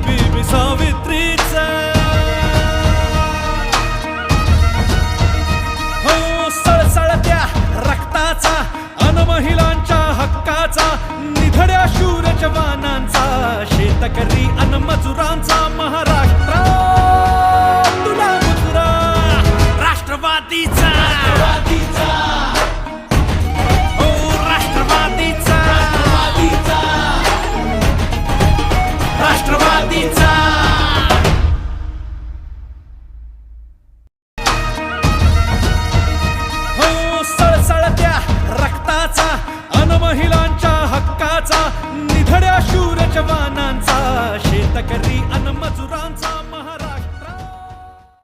बीबी सावित्रीचा हो सळसळत्या रक्ताचा अन महिलांच्या हक्काचा निधड्या शूर जवानांचा शेतकरी अन मजुरांचा